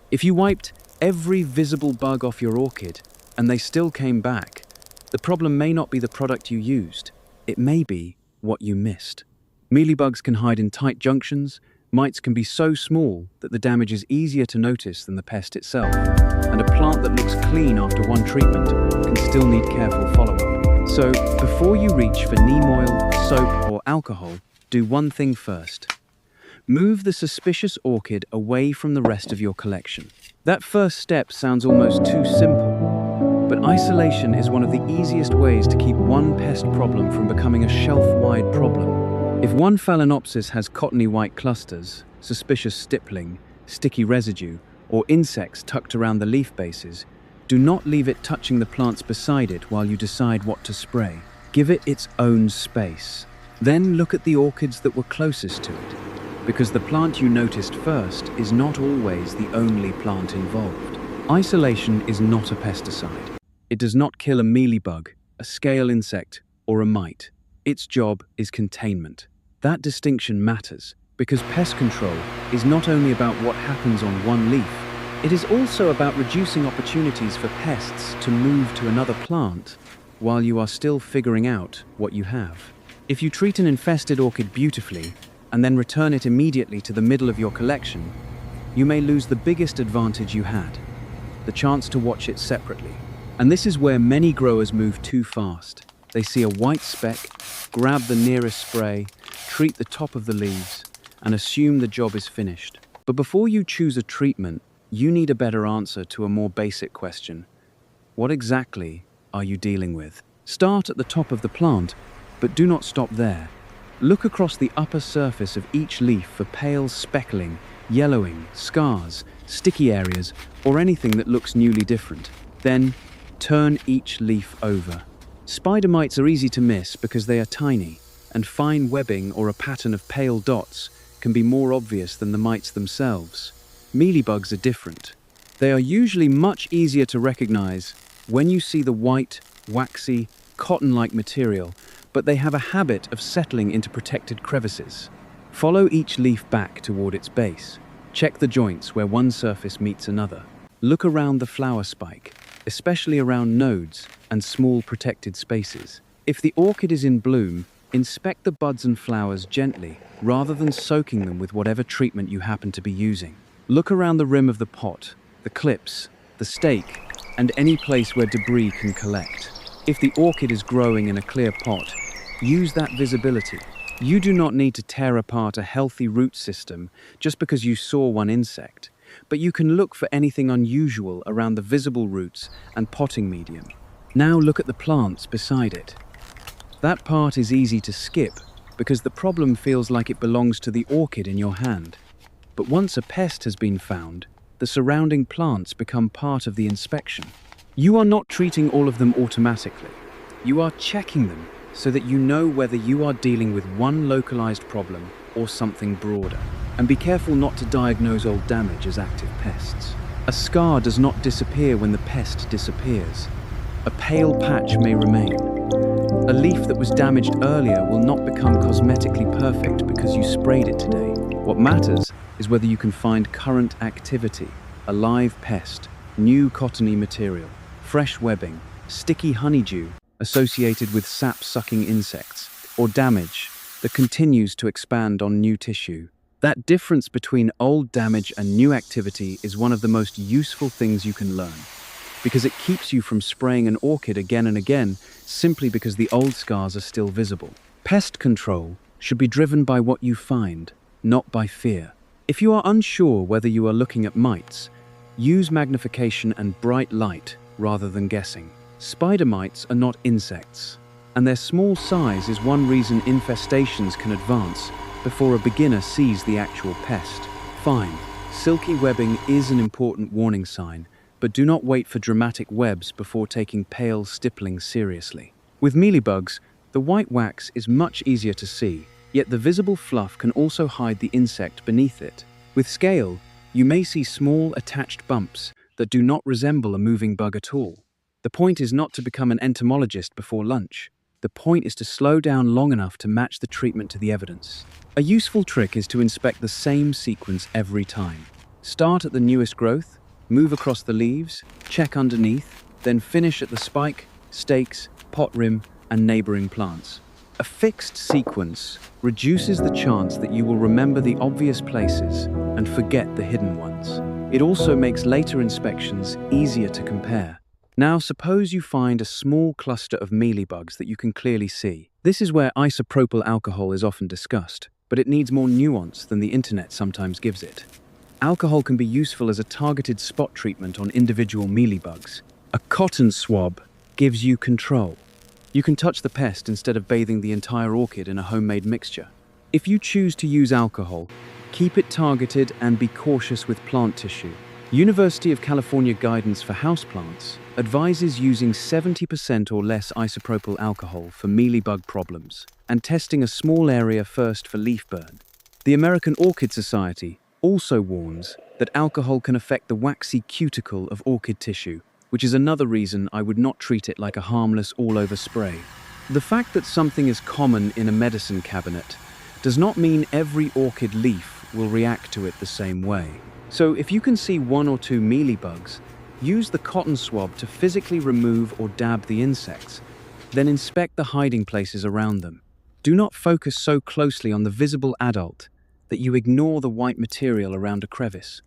If you wiped every visible bug off your orchid and they still came back, the problem may not be the product you used. It may be what you missed. Mealybugs can hide in tight junctions. Mites can be so small that the damage is easier to notice than the pest itself. And a plant that looks clean after one treatment can still need careful follow-up. So, before you reach for neem oil, soap, or alcohol, do one thing first. Move the suspicious orchid away from the rest of your collection. That first step sounds almost too simple, but isolation is one of the easiest ways to keep one pest problem from becoming a shelf-wide problem. If one Phalaenopsis has cottony white clusters, suspicious stippling, sticky residue, or insects tucked around the leaf bases, do not leave it touching the plants beside it while you decide what to spray. Give it its own space. Then look at the orchids that were closest to it, because the plant you noticed first is not always the only plant involved. Isolation is not a pesticide. It does not kill a mealybug, a scale insect, or a mite. Its job is containment. That distinction matters because pest control is not only about what happens on one leaf, it is also about reducing opportunities for pests to move to another plant while you are still figuring out what you have. If you treat an infested orchid beautifully and then return it immediately to the middle of your collection, you may lose the biggest advantage you had, the chance to watch it separately. And this is where many growers move too fast. They see a white speck, grab the nearest spray, treat the top of the leaves, and assume the job is finished. But before you choose a treatment, you need a better answer to a more basic question. What exactly are you dealing with? Start at the top of the plant, but do not stop there. Look across the upper surface of each leaf for pale speckling, yellowing, scars, sticky areas, or anything that looks newly different. Then, turn each leaf over. Spider mites are easy to miss because they are tiny, and fine webbing or a pattern of pale dots can be more obvious than the mites themselves. Mealybugs are different. They are usually much easier to recognize when you see the white, waxy, cotton-like material, but they have a habit of settling into protected crevices. Follow each leaf back toward its base. Check the joints where one surface meets another. Look around the flower spike, especially around nodes and small protected spaces. If the orchid is in bloom, inspect the buds and flowers gently, rather than soaking them with whatever treatment you happen to be using. Look around the rim of the pot, the clips, the stake, and any place where debris can collect. If the orchid is growing in a clear pot, use that visibility. You do not need to tear apart a healthy root system just because you saw one insect, but you can look for anything unusual around the visible roots and potting medium. Now look at the plants beside it. That part is easy to skip because the problem feels like it belongs to the orchid in your hand. But once a pest has been found, the surrounding plants become part of the inspection. You are not treating all of them automatically. You are checking them so that you know whether you are dealing with one localized problem or something broader. And be careful not to diagnose old damage as active pests. A scar does not disappear when the pest disappears. A pale patch may remain. A leaf that was damaged earlier will not become cosmetically perfect because you sprayed it today. What matters is whether you can find current activity, a live pest, new cottony material, fresh webbing, sticky honeydew associated with sap-sucking insects, or damage that continues to expand on new tissue. That difference between old damage and new activity is one of the most useful things you can learn, because it keeps you from spraying an orchid again and again simply because the old scars are still visible. Pest control should be driven by what you find, not by fear. If you are unsure whether you are looking at mites, use magnification and bright light rather than guessing. Spider mites are not insects, and their small size is one reason infestations can advance before a beginner sees the actual pest. Fine, silky webbing is an important warning sign, but do not wait for dramatic webs before taking pale stippling seriously. With mealybugs, the white wax is much easier to see, yet the visible fluff can also hide the insect beneath it. With scale, you may see small attached bumps that do not resemble a moving bug at all. The point is not to become an entomologist before lunch. The point is to slow down long enough to match the treatment to the evidence. A useful trick is to inspect the same sequence every time. Start at the newest growth, move across the leaves, check underneath, then finish at the spike, stakes, pot rim, and neighboring plants. A fixed sequence reduces the chance that you will remember the obvious places and forget the hidden ones. It also makes later inspections easier to compare. Now, suppose you find a small cluster of mealybugs that you can clearly see. This is where isopropyl alcohol is often discussed, but it needs more nuance than the internet sometimes gives it. Alcohol can be useful as a targeted spot treatment on individual mealybugs. A cotton swab gives you control. You can touch the pest instead of bathing the entire orchid in a homemade mixture. If you choose to use alcohol, keep it targeted and be cautious with plant tissue. University of California guidance for houseplants advises using 70% or less isopropyl alcohol for mealybug problems and testing a small area first for leaf burn. The American Orchid Society also warns that alcohol can affect the waxy cuticle of orchid tissue, which is another reason I would not treat it like a harmless all-over spray. The fact that something is common in a medicine cabinet does not mean every orchid leaf will react to it the same way. So if you can see 1 or 2 mealybugs, use the cotton swab to physically remove or dab the insects, then inspect the hiding places around them. Do not focus so closely on the visible adult that you ignore the white material around a crevice.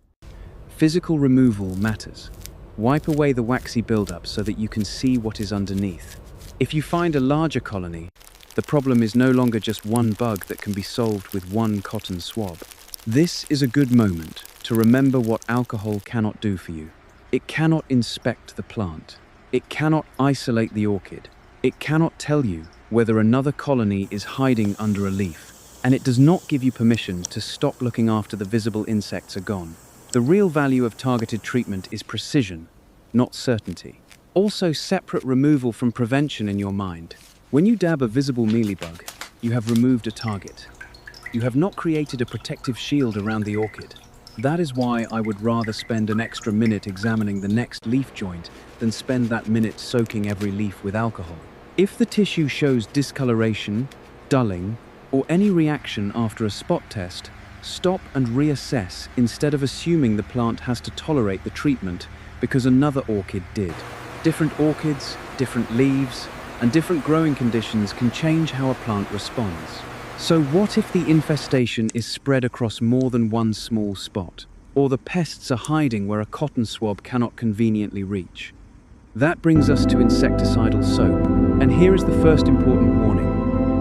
Physical removal matters. Wipe away the waxy buildup so that you can see what is underneath. If you find a larger colony, the problem is no longer just one bug that can be solved with one cotton swab. This is a good moment to remember what alcohol cannot do for you. It cannot inspect the plant. It cannot isolate the orchid. It cannot tell you whether another colony is hiding under a leaf. And it does not give you permission to stop looking after the visible insects are gone. The real value of targeted treatment is precision, not certainty. Also, separate removal from prevention in your mind. When you dab a visible mealybug, you have removed a target. You have not created a protective shield around the orchid. That is why I would rather spend an extra minute examining the next leaf joint than spend that minute soaking every leaf with alcohol. If the tissue shows discoloration, dulling, or any reaction after a spot test, stop and reassess instead of assuming the plant has to tolerate the treatment because another orchid did. Different orchids, different leaves, and different growing conditions can change how a plant responds. So what if the infestation is spread across more than one small spot, or the pests are hiding where a cotton swab cannot conveniently reach? That brings us to insecticidal soap, and here is the first important warning.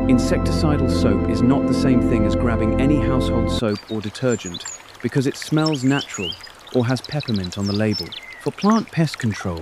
Insecticidal soap is not the same thing as grabbing any household soap or detergent because it smells natural or has peppermint on the label. For plant pest control,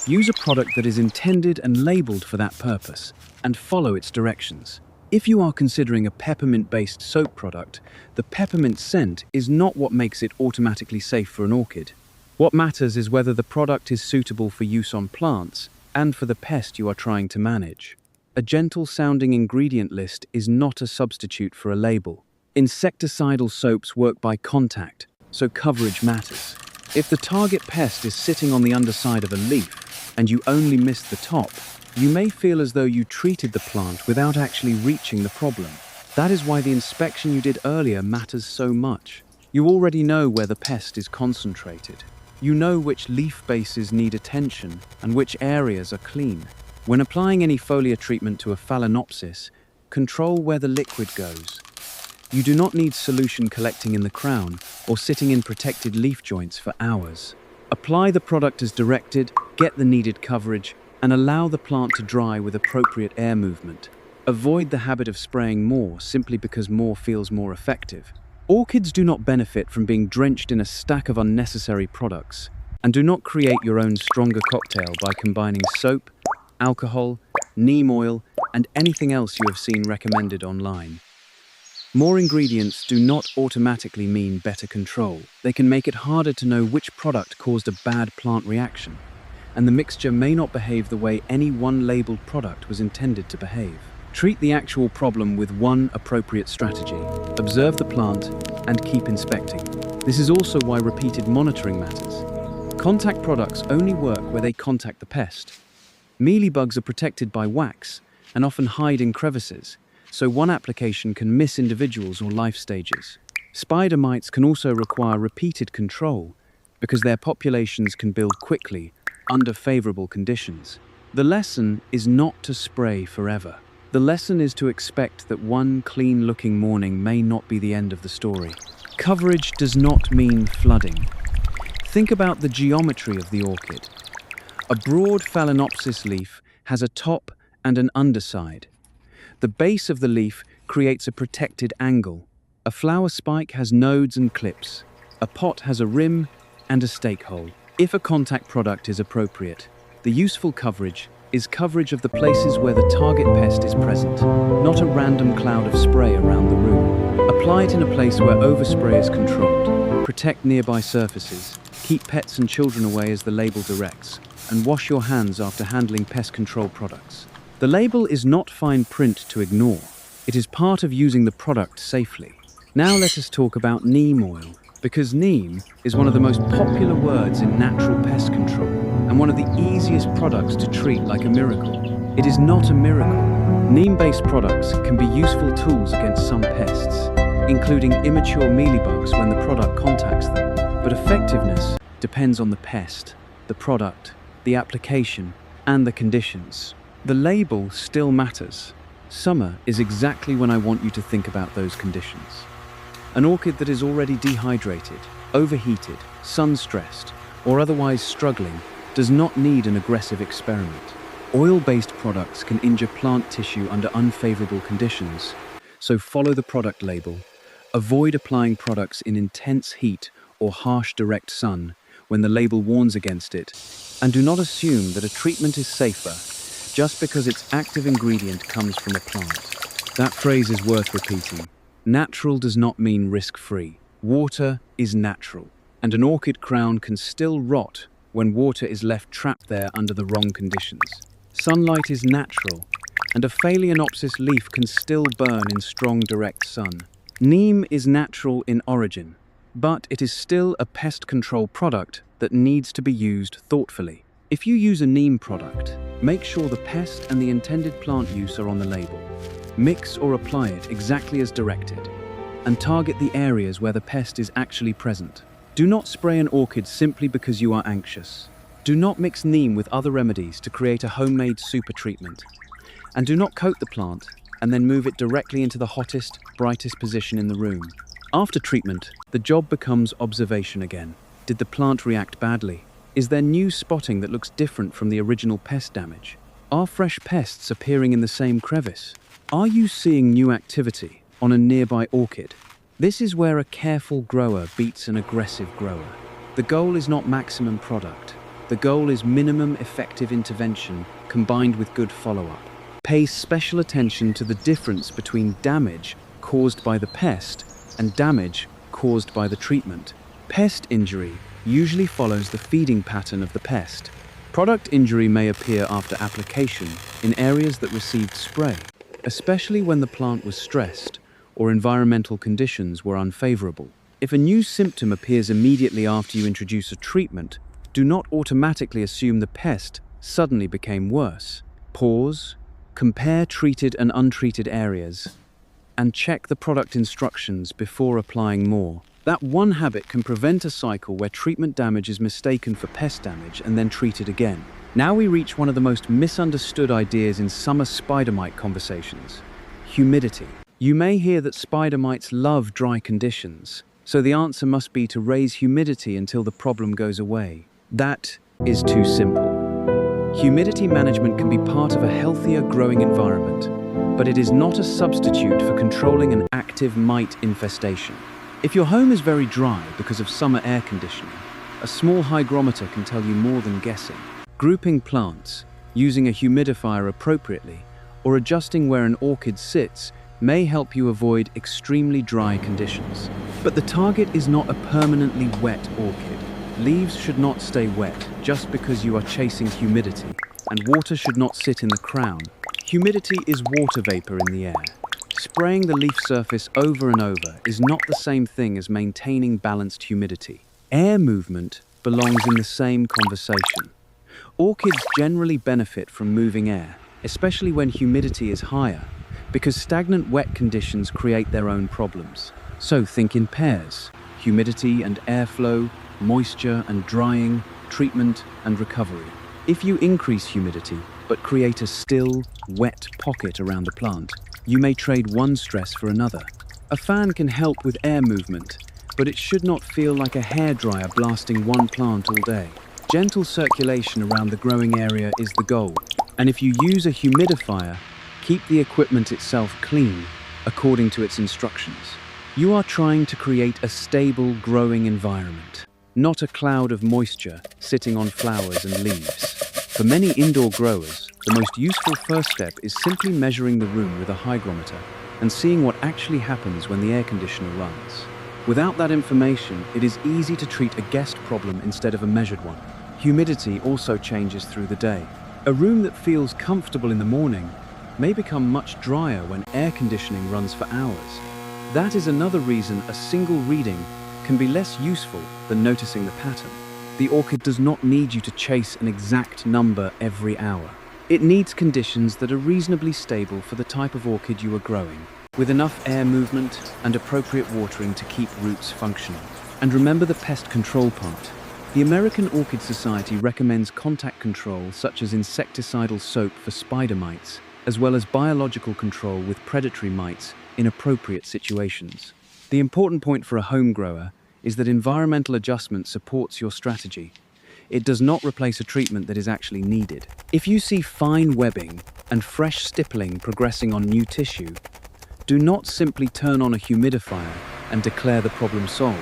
use a product that is intended and labeled for that purpose and follow its directions. If you are considering a peppermint-based soap product, the peppermint scent is not what makes it automatically safe for an orchid. What matters is whether the product is suitable for use on plants and for the pest you are trying to manage. A gentle-sounding ingredient list is not a substitute for a label. Insecticidal soaps work by contact, so coverage matters. If the target pest is sitting on the underside of a leaf and you only missed the top, you may feel as though you treated the plant without actually reaching the problem. That is why the inspection you did earlier matters so much. You already know where the pest is concentrated. You know which leaf bases need attention and which areas are clean. When applying any foliar treatment to a Phalaenopsis, control where the liquid goes. You do not need solution collecting in the crown or sitting in protected leaf joints for hours. Apply the product as directed, get the needed coverage, and allow the plant to dry with appropriate air movement. Avoid the habit of spraying more simply because more feels more effective. Orchids do not benefit from being drenched in a stack of unnecessary products, and do not create your own stronger cocktail by combining soap, alcohol, neem oil, and anything else you have seen recommended online. More ingredients do not automatically mean better control. They can make it harder to know which product caused a bad plant reaction, and the mixture may not behave the way any one labeled product was intended to behave. Treat the actual problem with one appropriate strategy. Observe the plant and keep inspecting. This is also why repeated monitoring matters. Contact products only work where they contact the pest. Mealybugs are protected by wax and often hide in crevices, so one application can miss individuals or life stages. Spider mites can also require repeated control because their populations can build quickly under favorable conditions. The lesson is not to spray forever. The lesson is to expect that one clean-looking morning may not be the end of the story. Coverage does not mean flooding. Think about the geometry of the orchid. A broad Phalaenopsis leaf has a top and an underside. The base of the leaf creates a protected angle. A flower spike has nodes and clips. A pot has a rim and a stake hole. If a contact product is appropriate, the useful coverage is coverage of the places where the target pest is present, not a random cloud of spray around the room. Apply it in a place where overspray is controlled. Protect nearby surfaces. Keep pets and children away as the label directs, and wash your hands after handling pest control products. The label is not fine print to ignore. It is part of using the product safely. Now let us talk about neem oil, because neem is one of the most popular words in natural pest control and one of the easiest products to treat like a miracle. It is not a miracle. Neem-based products can be useful tools against some pests, including immature mealybugs when the product contacts them, but effectiveness depends on the pest, the product, the application, and the conditions. The label still matters. Summer is exactly when I want you to think about those conditions. An orchid that is already dehydrated, overheated, sun-stressed, or otherwise struggling does not need an aggressive experiment. Oil-based products can injure plant tissue under unfavorable conditions, so follow the product label. Avoid applying products in intense heat or harsh direct sun when the label warns against it, and do not assume that a treatment is safer just because its active ingredient comes from a plant. That phrase is worth repeating. Natural does not mean risk-free. Water is natural, and an orchid crown can still rot when water is left trapped there under the wrong conditions. Sunlight is natural, and a Phalaenopsis leaf can still burn in strong direct sun. Neem is natural in origin, but it is still a pest control product that needs to be used thoughtfully. If you use a neem product, make sure the pest and the intended plant use are on the label. Mix or apply it exactly as directed, and target the areas where the pest is actually present. Do not spray an orchid simply because you are anxious. Do not mix neem with other remedies to create a homemade super treatment. And do not coat the plant and then move it directly into the hottest, brightest position in the room. After treatment, the job becomes observation again. Did the plant react badly? Is there new spotting that looks different from the original pest damage? Are fresh pests appearing in the same crevice? Are you seeing new activity on a nearby orchid? This is where a careful grower beats an aggressive grower. The goal is not maximum product. The goal is minimum effective intervention combined with good follow-up. Pay special attention to the difference between damage caused by the pest and damage caused by the treatment. Pest injury usually follows the feeding pattern of the pest. Product injury may appear after application in areas that received spray, especially when the plant was stressed or environmental conditions were unfavorable. If a new symptom appears immediately after you introduce a treatment, do not automatically assume the pest suddenly became worse. Pause, compare treated and untreated areas, and check the product instructions before applying more. That one habit can prevent a cycle where treatment damage is mistaken for pest damage and then treated again. Now we reach one of the most misunderstood ideas in summer spider mite conversations: humidity. You may hear that spider mites love dry conditions, so the answer must be to raise humidity until the problem goes away. That is too simple. Humidity management can be part of a healthier growing environment, but it is not a substitute for controlling an active mite infestation. If your home is very dry because of summer air conditioning, a small hygrometer can tell you more than guessing. Grouping plants, using a humidifier appropriately, or adjusting where an orchid sits may help you avoid extremely dry conditions. But the target is not a permanently wet orchid. Leaves should not stay wet just because you are chasing humidity, and water should not sit in the crown. Humidity is water vapor in the air. Spraying the leaf surface over and over is not the same thing as maintaining balanced humidity. Air movement belongs in the same conversation. Orchids generally benefit from moving air, especially when humidity is higher, because stagnant wet conditions create their own problems. So think in pairs: humidity and airflow, moisture and drying, treatment and recovery. If you increase humidity but create a still, wet pocket around the plant, you may trade one stress for another. A fan can help with air movement, but it should not feel like a hairdryer blasting one plant all day. Gentle circulation around the growing area is the goal, and if you use a humidifier, keep the equipment itself clean according to its instructions. You are trying to create a stable growing environment, not a cloud of moisture sitting on flowers and leaves. For many indoor growers, the most useful first step is simply measuring the room with a hygrometer and seeing what actually happens when the air conditioner runs. Without that information, it is easy to treat a guessed problem instead of a measured one. Humidity also changes through the day. A room that feels comfortable in the morning may become much drier when air conditioning runs for hours. That is another reason a single reading can be less useful than noticing the pattern. The orchid does not need you to chase an exact number every hour. It needs conditions that are reasonably stable for the type of orchid you are growing, with enough air movement and appropriate watering to keep roots functioning. And remember the pest control part. The American Orchid Society recommends contact control such as insecticidal soap for spider mites, as well as biological control with predatory mites in appropriate situations. The important point for a home grower is that environmental adjustment supports your strategy. It does not replace a treatment that is actually needed. If you see fine webbing and fresh stippling progressing on new tissue, do not simply turn on a humidifier and declare the problem solved.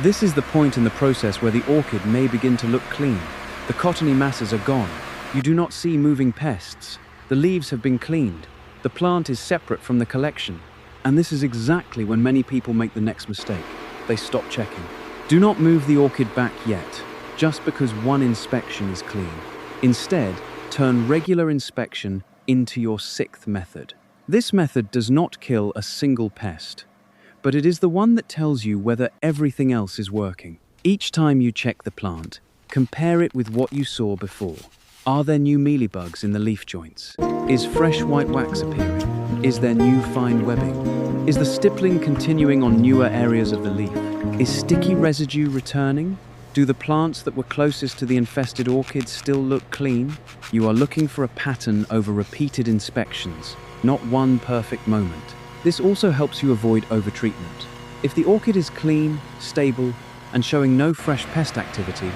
This is the point in the process where the orchid may begin to look clean. The cottony masses are gone. You do not see moving pests. The leaves have been cleaned. The plant is separate from the collection. And this is exactly when many people make the next mistake. They stop checking. Do not move the orchid back yet, just because one inspection is clean. Instead, turn regular inspection into your sixth method. This method does not kill a single pest, but it is the one that tells you whether everything else is working. Each time you check the plant, compare it with what you saw before. Are there new mealybugs in the leaf joints? Is fresh white wax appearing? Is there new fine webbing? Is the stippling continuing on newer areas of the leaf? Is sticky residue returning? Do the plants that were closest to the infested orchids still look clean? You are looking for a pattern over repeated inspections, not one perfect moment. This also helps you avoid overtreatment. If the orchid is clean, stable, and showing no fresh pest activity,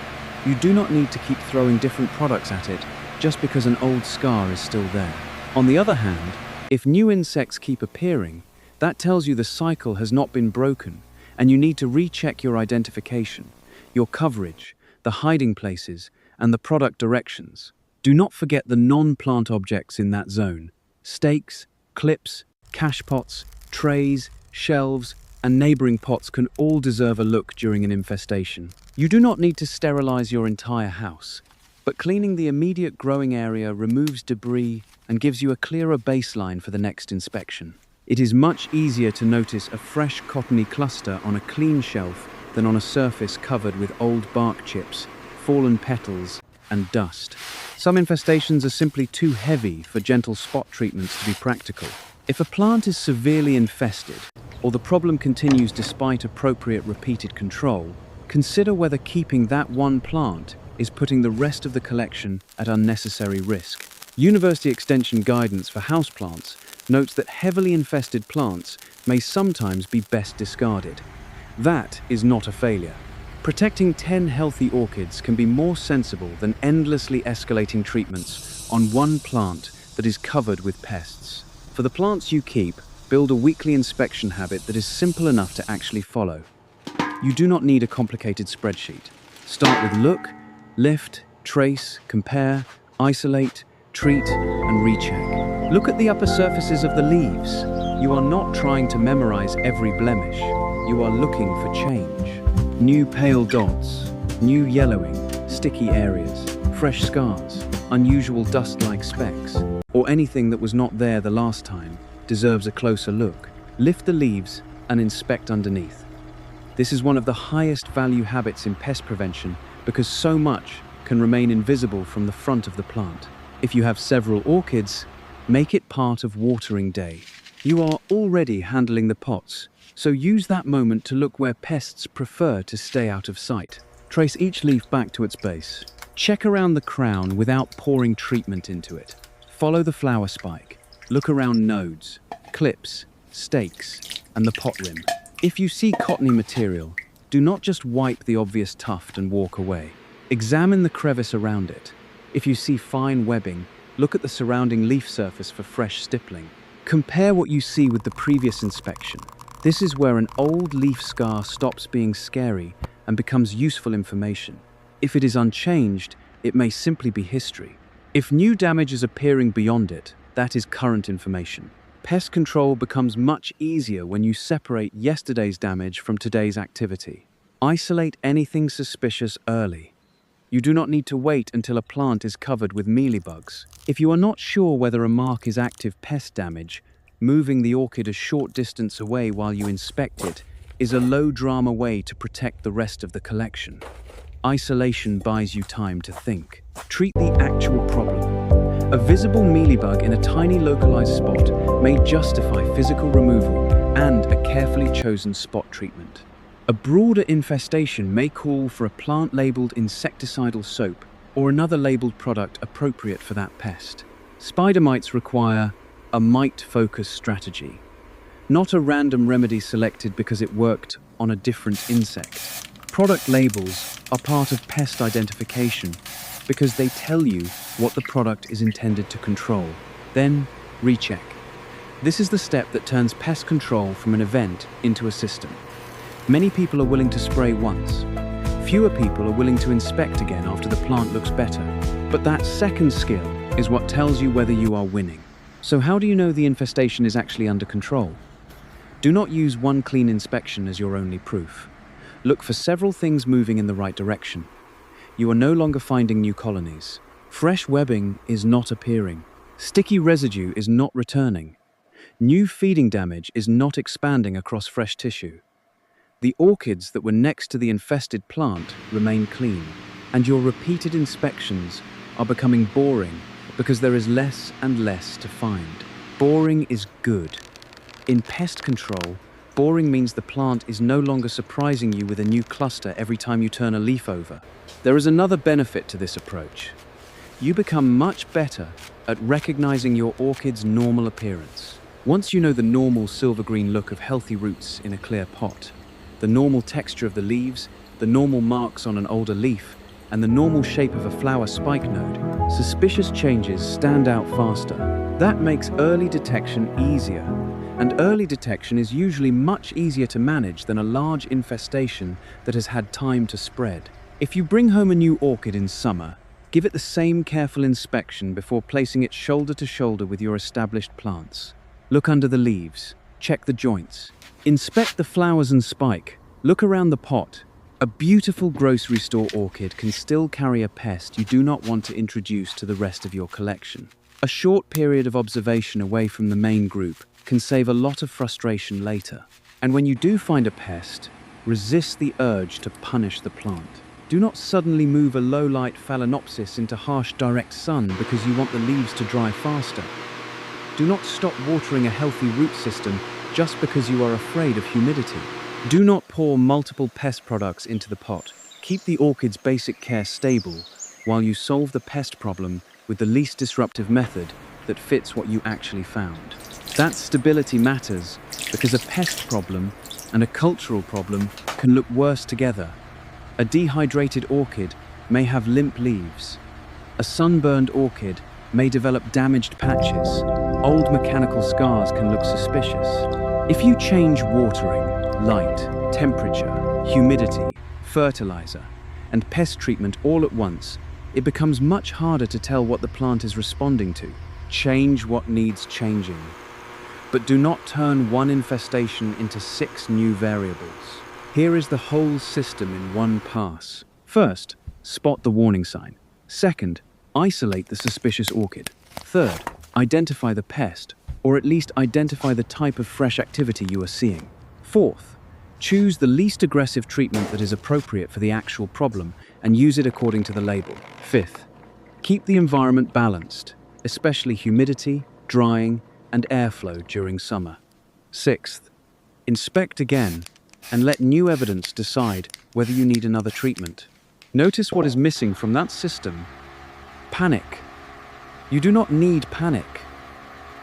you do not need to keep throwing different products at it just because an old scar is still there. On the other hand, if new insects keep appearing, that tells you the cycle has not been broken, and you need to recheck your identification, your coverage, the hiding places, and the product directions. Do not forget the non-plant objects in that zone. Stakes, clips, cash pots, trays, shelves, and neighboring pots can all deserve a look during an infestation. You do not need to sterilize your entire house, but cleaning the immediate growing area removes debris and gives you a clearer baseline for the next inspection. It is much easier to notice a fresh cottony cluster on a clean shelf than on a surface covered with old bark chips, fallen petals, and dust. Some infestations are simply too heavy for gentle spot treatments to be practical. If a plant is severely infested, or the problem continues despite appropriate repeated control, consider whether keeping that one plant is putting the rest of the collection at unnecessary risk. University Extension guidance for houseplants notes that heavily infested plants may sometimes be best discarded. That is not a failure. Protecting 10 healthy orchids can be more sensible than endlessly escalating treatments on one plant that is covered with pests. For the plants you keep, build a weekly inspection habit that is simple enough to actually follow. You do not need a complicated spreadsheet. Start with look, lift, trace, compare, isolate, treat, and recheck. Look at the upper surfaces of the leaves. You are not trying to memorize every blemish. You are looking for change. New pale dots, new yellowing, sticky areas, fresh scars, unusual dust-like specks, or anything that was not there the last time deserves a closer look. Lift the leaves and inspect underneath. This is one of the highest value habits in pest prevention because so much can remain invisible from the front of the plant. If you have several orchids, make it part of watering day. You are already handling the pots. So use that moment to look where pests prefer to stay out of sight. Trace each leaf back to its base. Check around the crown without pouring treatment into it. Follow the flower spike. Look around nodes, clips, stakes, and the pot rim. If you see cottony material, do not just wipe the obvious tuft and walk away. Examine the crevice around it. If you see fine webbing, look at the surrounding leaf surface for fresh stippling. Compare what you see with the previous inspection. This is where an old leaf scar stops being scary and becomes useful information. If it is unchanged, it may simply be history. If new damage is appearing beyond it, that is current information. Pest control becomes much easier when you separate yesterday's damage from today's activity. Isolate anything suspicious early. You do not need to wait until a plant is covered with mealybugs. If you are not sure whether a mark is active pest damage, moving the orchid a short distance away while you inspect it is a low-drama way to protect the rest of the collection. Isolation buys you time to think. Treat the actual problem. A visible mealybug in a tiny localized spot may justify physical removal and a carefully chosen spot treatment. A broader infestation may call for a plant-labeled insecticidal soap or another labeled product appropriate for that pest. Spider mites require a mite-focused strategy, not a random remedy selected because it worked on a different insect. Product labels are part of pest identification because they tell you what the product is intended to control. Then, recheck. This is the step that turns pest control from an event into a system. Many people are willing to spray once. Fewer people are willing to inspect again after the plant looks better. But that second skill is what tells you whether you are winning. So how do you know the infestation is actually under control? Do not use one clean inspection as your only proof. Look for several things moving in the right direction. You are no longer finding new colonies. Fresh webbing is not appearing. Sticky residue is not returning. New feeding damage is not expanding across fresh tissue. The orchids that were next to the infested plant remain clean, and your repeated inspections are becoming boring because there is less and less to find. Boring is good. In pest control, boring means the plant is no longer surprising you with a new cluster every time you turn a leaf over. There is another benefit to this approach. You become much better at recognizing your orchid's normal appearance. Once you know the normal silver-green look of healthy roots in a clear pot, the normal texture of the leaves, the normal marks on an older leaf, and the normal shape of a flower spike node, suspicious changes stand out faster. That makes early detection easier, and early detection is usually much easier to manage than a large infestation that has had time to spread. If you bring home a new orchid in summer, give it the same careful inspection before placing it shoulder to shoulder with your established plants. Look under the leaves, check the joints, inspect the flowers and spike, look around the pot. A beautiful grocery store orchid can still carry a pest you do not want to introduce to the rest of your collection. A short period of observation away from the main group can save a lot of frustration later. And when you do find a pest, resist the urge to punish the plant. Do not suddenly move a low-light Phalaenopsis into harsh direct sun because you want the leaves to dry faster. Do not stop watering a healthy root system just because you are afraid of humidity. Do not pour multiple pest products into the pot. Keep the orchid's basic care stable while you solve the pest problem with the least disruptive method that fits what you actually found. That stability matters because a pest problem and a cultural problem can look worse together. A dehydrated orchid may have limp leaves. A sunburned orchid may develop damaged patches. Old mechanical scars can look suspicious. If you change watering, light, temperature, humidity, fertilizer, and pest treatment all at once, it becomes much harder to tell what the plant is responding to. Change what needs changing. But do not turn one infestation into 6 new variables. Here is the whole system in one pass. First, spot the warning sign. Second, isolate the suspicious orchid. Third, identify the pest, or at least identify the type of fresh activity you are seeing. Fourth, choose the least aggressive treatment that is appropriate for the actual problem and use it according to the label. Fifth, keep the environment balanced, especially humidity, drying, and airflow during summer. Sixth, Inspect again, and let new evidence decide whether you need another treatment. Notice what is missing from that system. Panic. You do not need panic.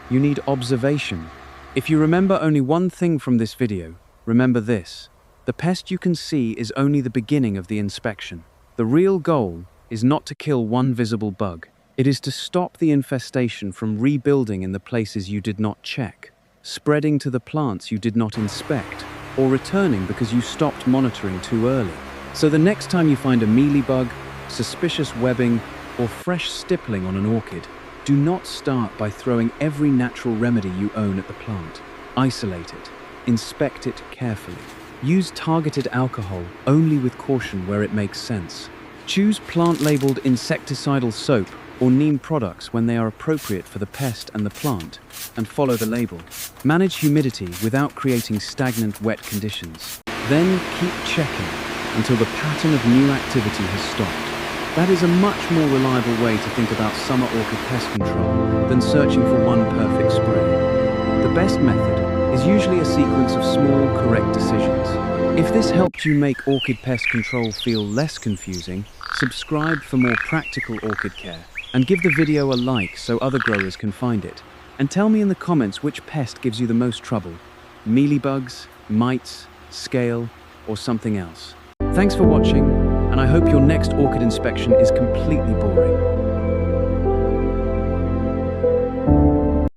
You need observation. If you remember only one thing from this video, remember this. The pest you can see is only the beginning of the inspection. The real goal is not to kill one visible bug. It is to stop the infestation from rebuilding in the places you did not check, spreading to the plants you did not inspect, or returning because you stopped monitoring too early. So the next time you find a mealybug, suspicious webbing, or fresh stippling on an orchid, do not start by throwing every natural remedy you own at the plant. Isolate it. Inspect it carefully. Use targeted alcohol only with caution where it makes sense. Choose plant-labeled insecticidal soap or Neem products when they are appropriate for the pest and the plant, and follow the label. Manage humidity without creating stagnant wet conditions. Then keep checking until the pattern of new activity has stopped. That is a much more reliable way to think about summer orchid pest control than searching for one perfect spray. The best method is usually a sequence of small, correct decisions. If this helped you make orchid pest control feel less confusing, subscribe for more practical orchid care, and give the video a like so other growers can find it. And tell me in the comments which pest gives you the most trouble: mealybugs, mites, scale, or something else. Thanks for watching, and I hope your next orchid inspection is completely boring.